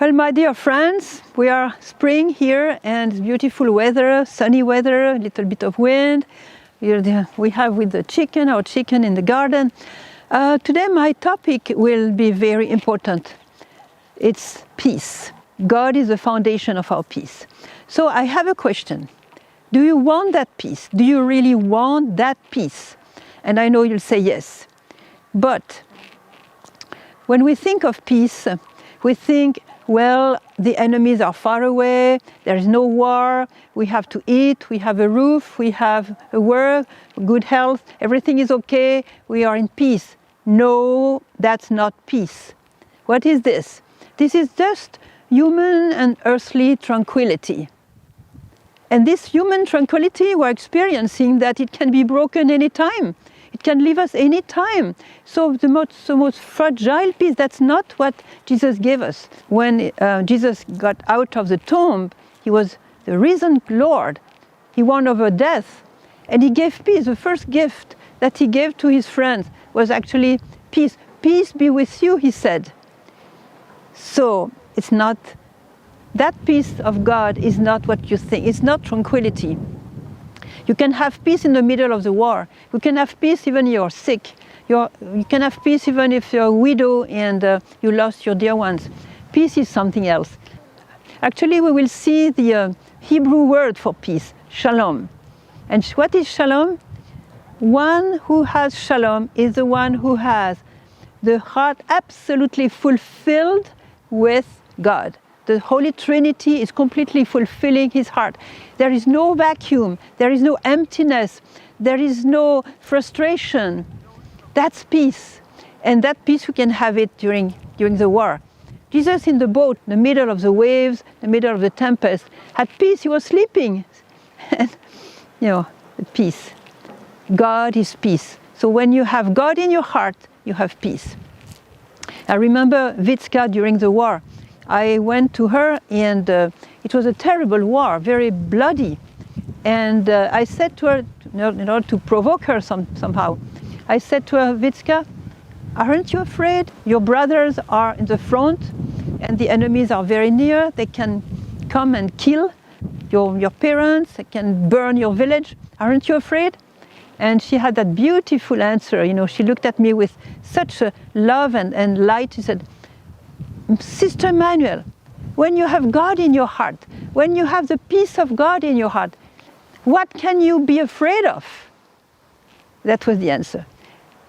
Well, my dear friends, we are spring here and beautiful weather, sunny weather, a little bit of wind. We have with the chicken, our chicken in the garden. Today my topic will be very important. It's peace. God is the foundation of our peace. So I have a question. Do you want that peace? Do you really want that peace? And I know you'll say yes. But when we think of peace, we think, well, the enemies are far away, there is no war, we have to eat, we have a roof, we have a work, good health, everything is okay, we are in peace. No, that's not peace. What is this? This is just human and earthly tranquility. And this human tranquility we're experiencing that it can be broken anytime. It can leave us any time. So the most fragile peace, that's not what Jesus gave us. When Jesus got out of the tomb, he was the risen Lord. He won over death. And he gave peace. The first gift that he gave to his friends was actually peace. Peace be with you, he said. So it's not, that peace of God is not what you think. It's not tranquility. You can have peace in the middle of the war. You can have peace even if you're sick. You can have peace even if you're a widow and you lost your dear ones. Peace is something else. Actually, we will see the Hebrew word for peace, shalom. And what is shalom? One who has shalom is the one who has the heart absolutely fulfilled with God. The Holy Trinity is completely fulfilling his heart. There is no vacuum, there is no emptiness, there is no frustration. That's peace. And that peace we can have it during the war. Jesus in the boat, in the middle of the waves, in the middle of the tempest, had peace, he was sleeping. And, peace. God is peace. So when you have God in your heart, you have peace. I remember Vitska during the war. I went to her and it was a terrible war, very bloody. And I said to her, in order to provoke her somehow, I said to her, Vitska, aren't you afraid? Your brothers are in the front and the enemies are very near. They can come and kill your parents, they can burn your village. Aren't you afraid? And she had that beautiful answer. She looked at me with such a love and light. She said, Sister Emmanuel, when you have God in your heart, when you have the peace of God in your heart, what can you be afraid of? That was the answer.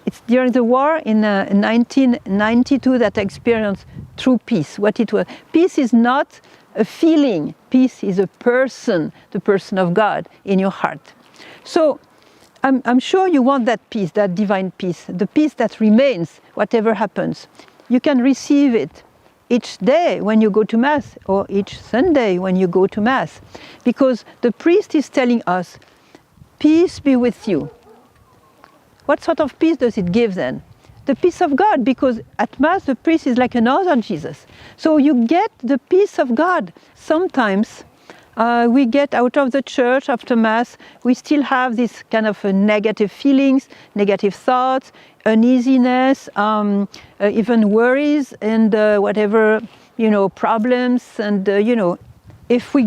It's during the war in 1992 that I experienced true peace, what it was. Peace is not a feeling. Peace is a person, the person of God in your heart. So I'm sure you want that peace, that divine peace, the peace that remains, whatever happens. You can receive it each day when you go to Mass, or each Sunday when you go to Mass. Because the priest is telling us, peace be with you. What sort of peace does it give then? The peace of God, because at Mass the priest is like another Jesus. So you get the peace of God. Sometimes we get out of the church after Mass, we still have this kind of negative feelings, negative thoughts, uneasiness, even worries and whatever, problems. And, if we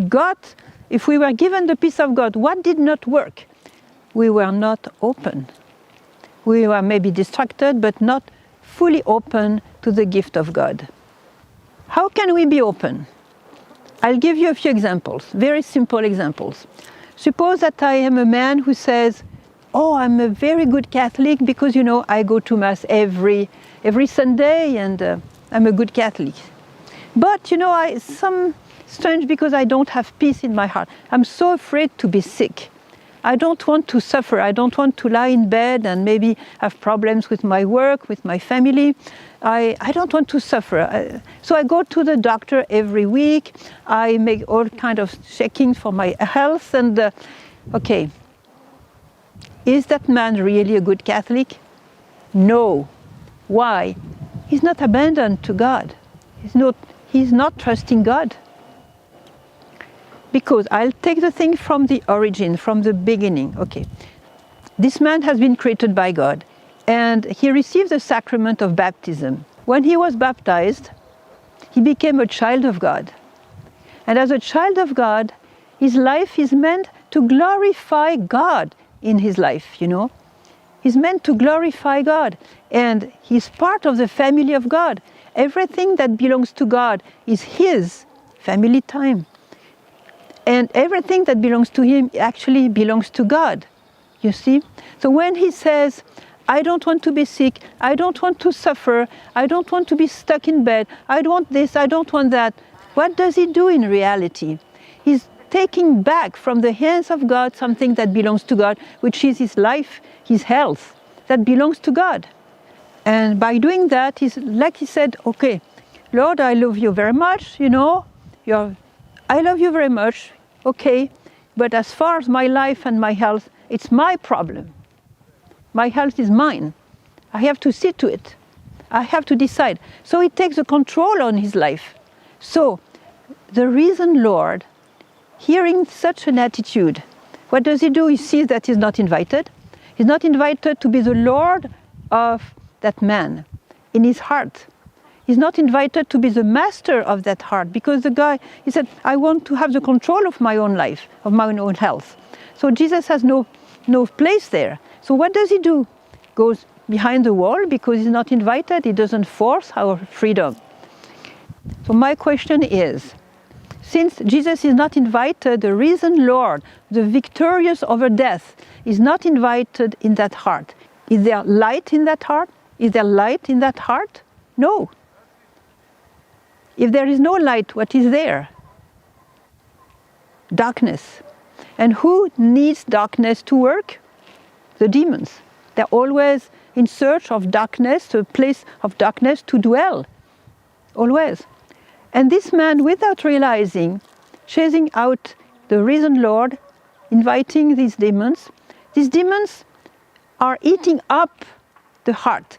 were given the peace of God, what did not work? We were not open. We were maybe distracted, but not fully open to the gift of God. How can we be open? I'll give you a few examples, very simple examples. Suppose that I am a man who says, oh, I'm a very good Catholic because, I go to Mass every Sunday and I'm a good Catholic. But, some strange because I don't have peace in my heart. I'm so afraid to be sick. I don't want to suffer. I don't want to lie in bed and maybe have problems with my work, with my family. I don't want to suffer. So I go to the doctor every week. I make all kind of checking for my health. And okay, is that man really a good Catholic? No. Why? He's not abandoned to God. He's not trusting God. Because I'll take the thing from the origin, from the beginning. Okay, this man has been created by God and he received the sacrament of baptism. When he was baptized, he became a child of God. And as a child of God, his life is meant to glorify God in his life, you know. He's meant to glorify God, and he's part of the family of God. Everything that belongs to God is his family time. And everything that belongs to him actually belongs to God, you see. So when he says, I don't want to be sick, I don't want to suffer, I don't want to be stuck in bed, I don't want this, I don't want that, what does he do in reality? He's taking back from the hands of God something that belongs to God, which is his life, his health, that belongs to God. And by doing that, he's, like he said, okay, Lord, I love you very much, you know, I love you very much, okay, but as far as my life and my health, it's my problem. My health is mine. I have to see to it. I have to decide. So he takes the control on his life. So the risen Lord, hearing such an attitude, what does he do? He sees that he's not invited. He's not invited to be the Lord of that man in his heart. He's not invited to be the master of that heart, because the guy, he said, I want to have the control of my own life, of my own health. So Jesus has no place there. So what does he do? Goes behind the wall because he's not invited. He doesn't force our freedom. So my question is, since Jesus is not invited, the risen Lord, the victorious over death, is not invited in that heart. Is there light in that heart? Is there light in that heart? No. If there is no light, what is there? Darkness. And who needs darkness to work? The demons. They're always in search of darkness, a place of darkness to dwell. Always. And this man, without realizing, chasing out the risen Lord, inviting these demons are eating up the heart.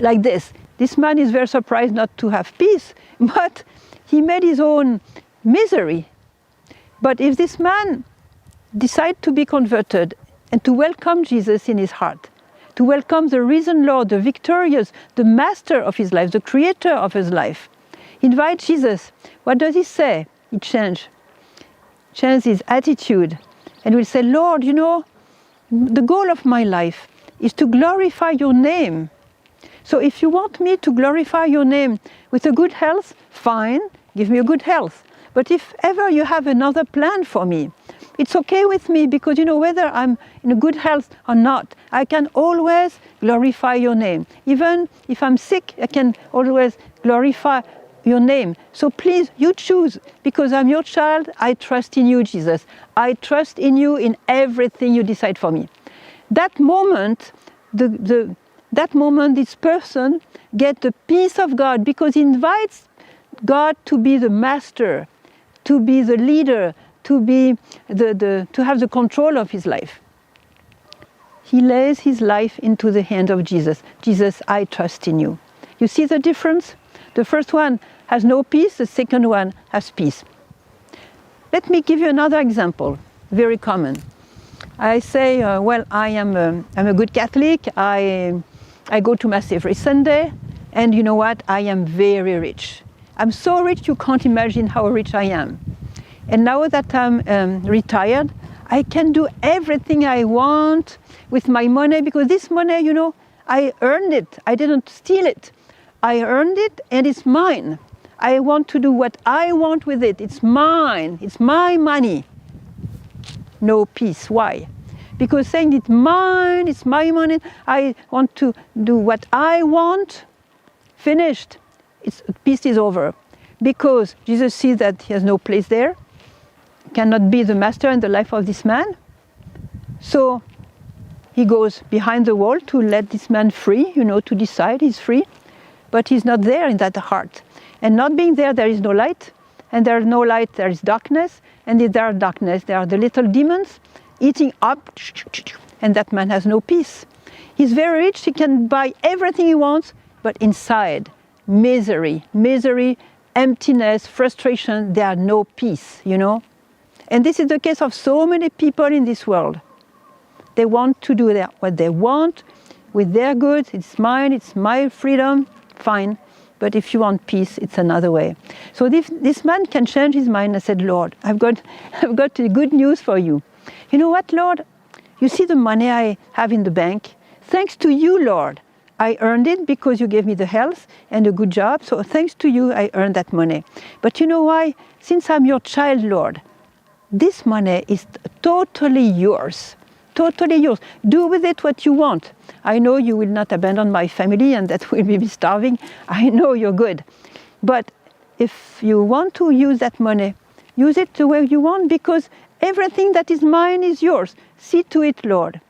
Like this. This man is very surprised not to have peace, but he made his own misery. But if this man decides to be converted and to welcome Jesus in his heart, to welcome the risen Lord, the victorious, the master of his life, the creator of his life, invite Jesus, what does he say? He changes his attitude and will say, Lord, you know, the goal of my life is to glorify your name. So if you want me to glorify your name with a good health, fine, give me a good health. But if ever you have another plan for me, it's okay with me, because you know, whether I'm in a good health or not, I can always glorify your name. Even if I'm sick, I can always glorify your name. So please, you choose, because I'm your child. I trust in you, Jesus. I trust in you in everything you decide for me. That moment, this person gets the peace of God, because he invites God to be the master, to be the leader, to be to have the control of his life. He lays his life into the hand of Jesus. Jesus, I trust in you. You see the difference? The first one has no peace, the second one has peace. Let me give you another example, very common. I say, well, I'm a good Catholic. I go to Mass every Sunday, and you know what? I am very rich. I'm so rich you can't imagine how rich I am. And now that I'm retired, I can do everything I want with my money, because this money, you know, I earned it. I didn't steal it. I earned it and it's mine. I want to do what I want with it. It's mine. It's my money. No peace. Why? Because saying it's mine, it's my money, I want to do what I want, finished. Peace is over. Because Jesus sees that he has no place there, cannot be the master in the life of this man. So he goes behind the wall to let this man free, you know, to decide he's free. But he's not there in that heart. And not being there, there is no light. And there is no light, there is darkness. And if there are darkness, there are the little demons eating up. And that man has no peace. He's very rich, he can buy everything he wants, but inside, misery, emptiness, frustration, there are no peace, you know. And this is the case of so many people in this world. They want to do what they want with their goods. It's mine, it's my freedom, fine. but if you want peace, it's another way. So this man can change his mind and said, Lord, I've got good news for you. You know what, Lord? You see the money I have in the bank? Thanks to you, Lord. I earned it because you gave me the health and a good job. So thanks to you, I earned that money. But you know why? Since I'm your child, Lord, this money is totally yours. Totally yours. Do with it what you want. I know you will not abandon my family and that we'll be starving. I know you're good. But if you want to use that money, use it the way you want, because everything that is mine is yours. See to it, Lord.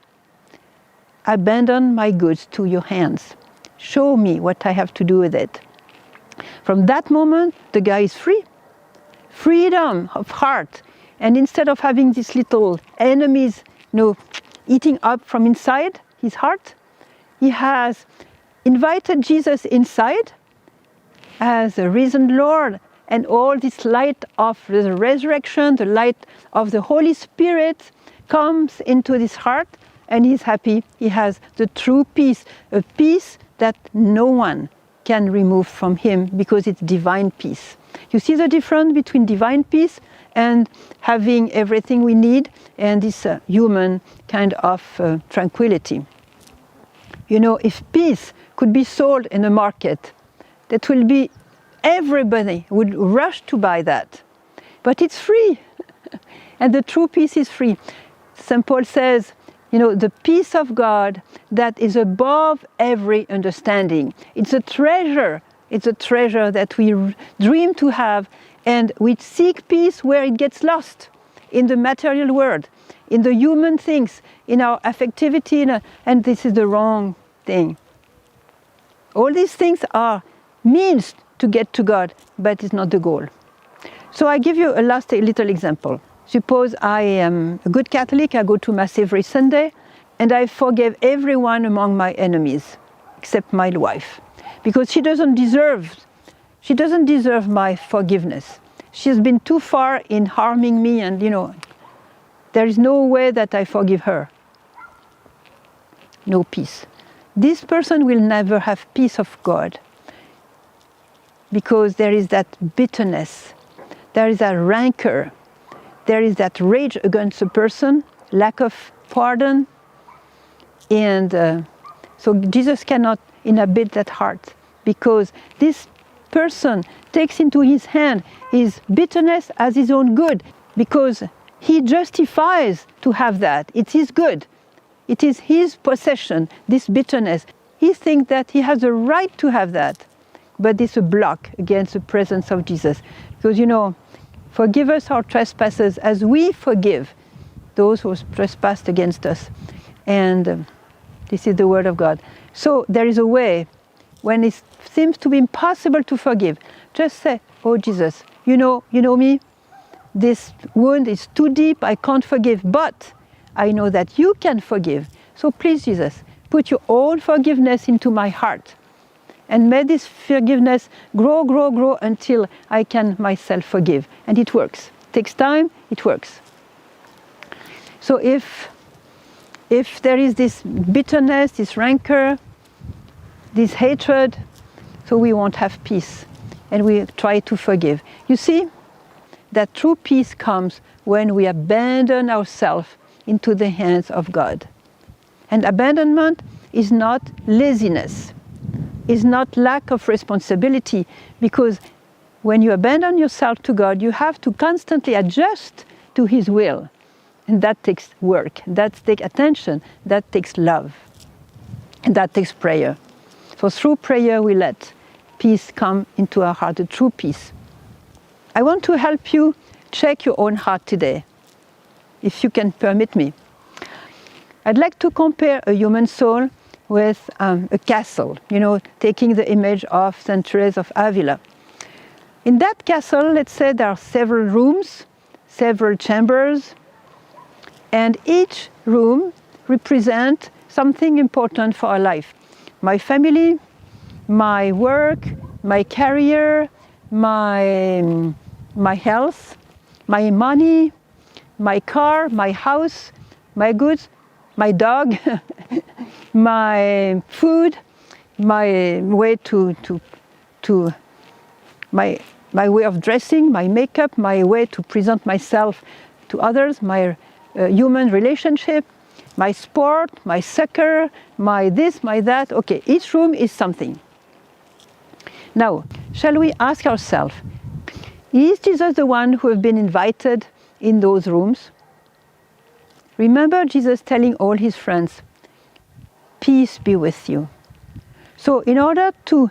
Abandon my goods to your hands. Show me what I have to do with it. From that moment, the guy is free. Freedom of heart. And instead of having these little enemies, eating up from inside his heart, he has invited Jesus inside as a risen Lord, and all this light of the resurrection, the light of the Holy Spirit comes into his heart, and he's happy. He has the true peace, a peace that no one can remove from him because it's divine peace. You see the difference between divine peace and having everything we need and this human kind of tranquility. You know, if peace could be sold in a market, that will be, everybody would rush to buy that. But it's free, and the true peace is free. St. Paul says, the peace of God that is above every understanding. It's a treasure. It's a treasure that we dream to have, and we seek peace where it gets lost, in the material world, in the human things, in our affectivity, and this is the wrong thing. All these things are means to get to God, but it's not the goal. So I give you a last little example. Suppose I am a good Catholic, I go to Mass every Sunday, and I forgive everyone among my enemies, except my wife, because she doesn't deserve my forgiveness. She has been too far in harming me, and there is no way that I forgive her. No peace. This person will never have peace of God, because there is that bitterness, there is that rancor, there is that rage against a person, lack of pardon, and so Jesus cannot inhabit that heart, because this person takes into his hand his bitterness as his own good, because he justifies to have that. It's his good. It is his possession, this bitterness. He thinks that he has a right to have that, but it's a block against the presence of Jesus. Because forgive us our trespasses as we forgive those who trespassed against us. And this is the word of God. So there is a way, when it seems to be impossible to forgive, just say, oh Jesus, you know me, this wound is too deep, I can't forgive, but I know that you can forgive. So please, Jesus, put your own forgiveness into my heart. And may this forgiveness grow until I can myself forgive. And it works. It takes time, it works. So if there is this bitterness, this rancor, this hatred, so we won't have peace. And we try to forgive. You see, that true peace comes when we abandon ourselves into the hands of God. And abandonment is not laziness, is not lack of responsibility, because when you abandon yourself to God, you have to constantly adjust to His will. And that takes work, that takes attention, that takes love, and that takes prayer. So through prayer, we let peace come into our heart, a true peace. I want to help you check your own heart today, if you can permit me. I'd like to compare a human soul with a castle, taking the image of Saint Teresa of Avila. In that castle, let's say there are several rooms, several chambers, and each room represents something important for our life. My family, my work, my career, my health, my money, my car, my house, my goods, my dog, my food, my way to to my way of dressing, my makeup, my way to present myself to others, my human relationship, my sport, my soccer, my this, my that. Okay, each room is something. Now, shall we ask ourselves, is Jesus the one who has been invited in those rooms? Remember Jesus telling all his friends, peace be with you. So in order to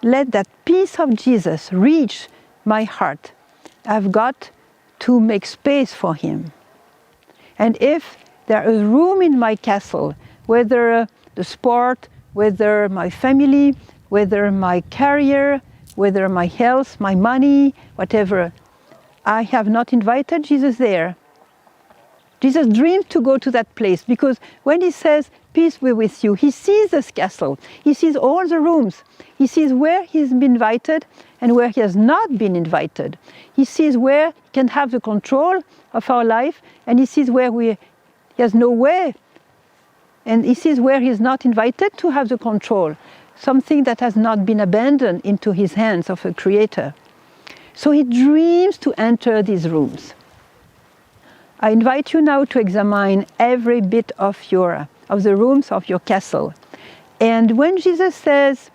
let that peace of Jesus reach my heart, I've got to make space for him. And if there is room in my castle, whether the sport, whether my family, whether my career, whether my health, my money, whatever, I have not invited Jesus there. Jesus dreams to go to that place because when he says, peace be with you, he sees this castle. He sees all the rooms. He sees where he's been invited and where he has not been invited. He sees where he can have the control of our life, and he sees where he has no way. And he sees where he is not invited to have the control, something that has not been abandoned into his hands of a creator. So he dreams to enter these rooms. I invite you now to examine every bit of the rooms of your castle. And when Jesus says,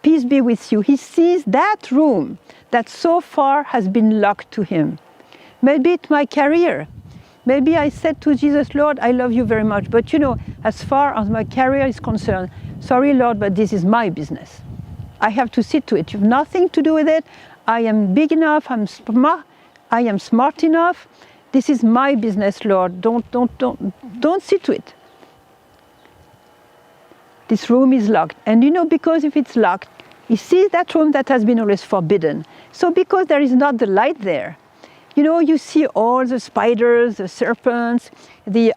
peace be with you, he sees that room that so far has been locked to him. Maybe it's my career. Maybe I said to Jesus, Lord, I love you very much, but as far as my career is concerned, sorry, Lord, but this is my business. I have to see to it. You have nothing to do with it. I am big enough. I am smart enough. This is my business, Lord. Don't see to it. This room is locked. And because if it's locked, he sees that room that has been always forbidden. So because there is not the light there, you see all the spiders, the serpents, the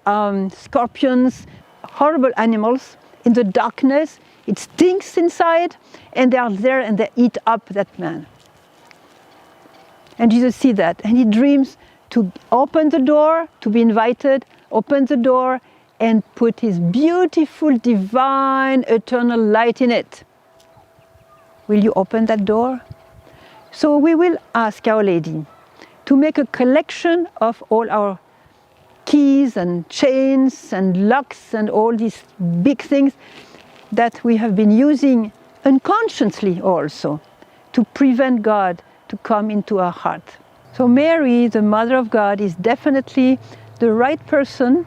scorpions, horrible animals in the darkness. It stinks inside, and they are there and they eat up that man. And Jesus sees that, and he dreams to open the door, to be invited, open the door, and put his beautiful, divine, eternal light in it. Will you open that door? So we will ask Our Lady to make a collection of all our keys and chains and locks and all these big things that we have been using unconsciously also to prevent God to come into our heart. So Mary, the Mother of God, is definitely the right person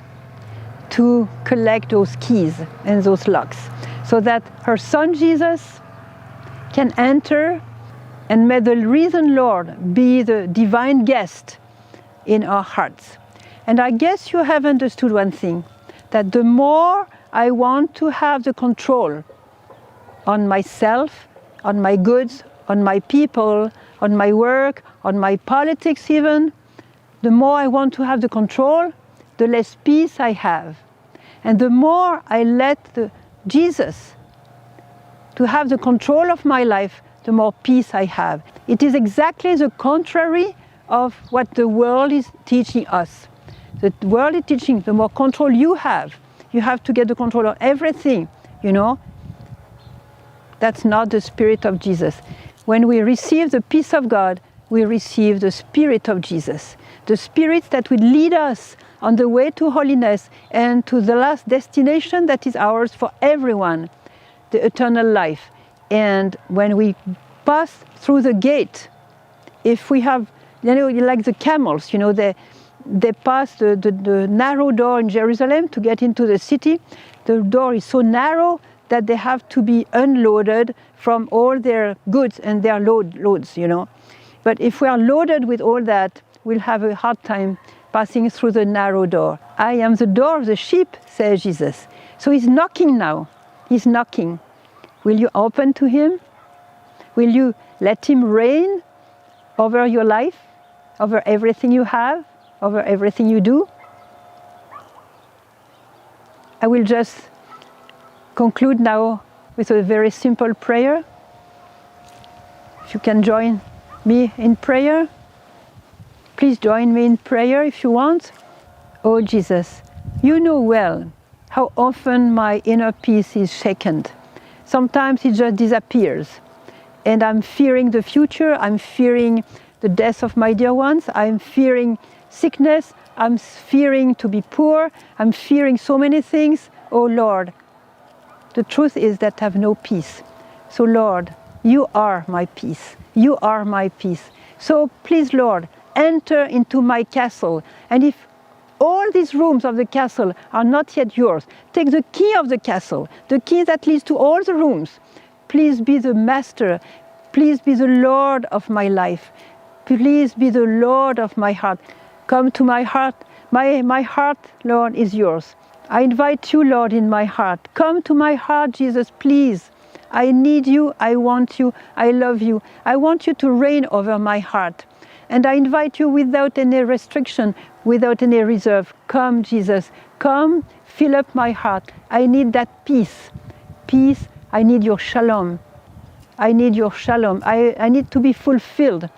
to collect those keys and those locks so that her son Jesus can enter, and may the risen Lord be the divine guest in our hearts. And I guess you have understood one thing, that the more I want to have the control on myself, on my goods, on my people, on my work, on my politics even, the more I want to have the control, the less peace I have. And the more I let Jesus to have the control of my life, the more peace I have. It is exactly the contrary of what the world is teaching us. The world is teaching the more control you have to get the control of everything, That's not the Spirit of Jesus. When we receive the peace of God, we receive the Spirit of Jesus. The Spirit that will lead us on the way to holiness and to the last destination that is ours for everyone, the eternal life. And when we pass through the gate, if we have, like the camels, they pass the narrow door in Jerusalem to get into the city. The door is so narrow that they have to be unloaded from all their goods and their loads. But if we are loaded with all that, we'll have a hard time passing through the narrow door. I am the door of the sheep, says Jesus. So he's knocking now. He's knocking. Will you open to him? Will you let him reign over your life, over everything you have, over everything you do? I will just conclude now with a very simple prayer. If you can join me in prayer, please join me in prayer if you want. Oh Jesus, you know well how often my inner peace is shaken. Sometimes it just disappears. and I'm fearing the future. I'm fearing the death of my dear ones. I'm fearing sickness. I'm fearing to be poor. I'm fearing so many things. Oh Lord, the truth is that I have no peace. So Lord, you are my peace. You are my peace. So please, Lord, enter into my castle. And if all these rooms of the castle are not yet yours, take the key of the castle, the key that leads to all the rooms. Please be the master. Please be the Lord of my life. Please be the Lord of my heart. Come to my heart. My heart, Lord, is yours. I invite you, Lord, in my heart. Come to my heart, Jesus, please. I need you. I want you. I love you. I want you to reign over my heart. And I invite you without any restriction, without any reserve. Come, Jesus. Come, fill up my heart. I need that peace. Peace. I need your shalom. I need your shalom. I need to be fulfilled.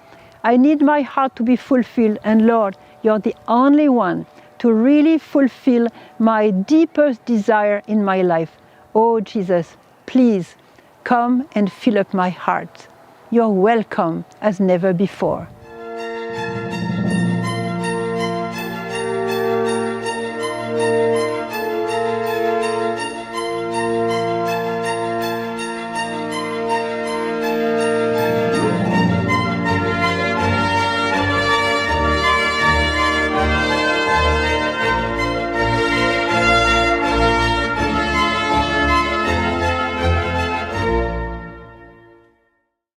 I need my heart to be fulfilled. And Lord, you're the only one to really fulfill my deepest desire in my life. Oh, Jesus, please come and fill up my heart. You're welcome as never before.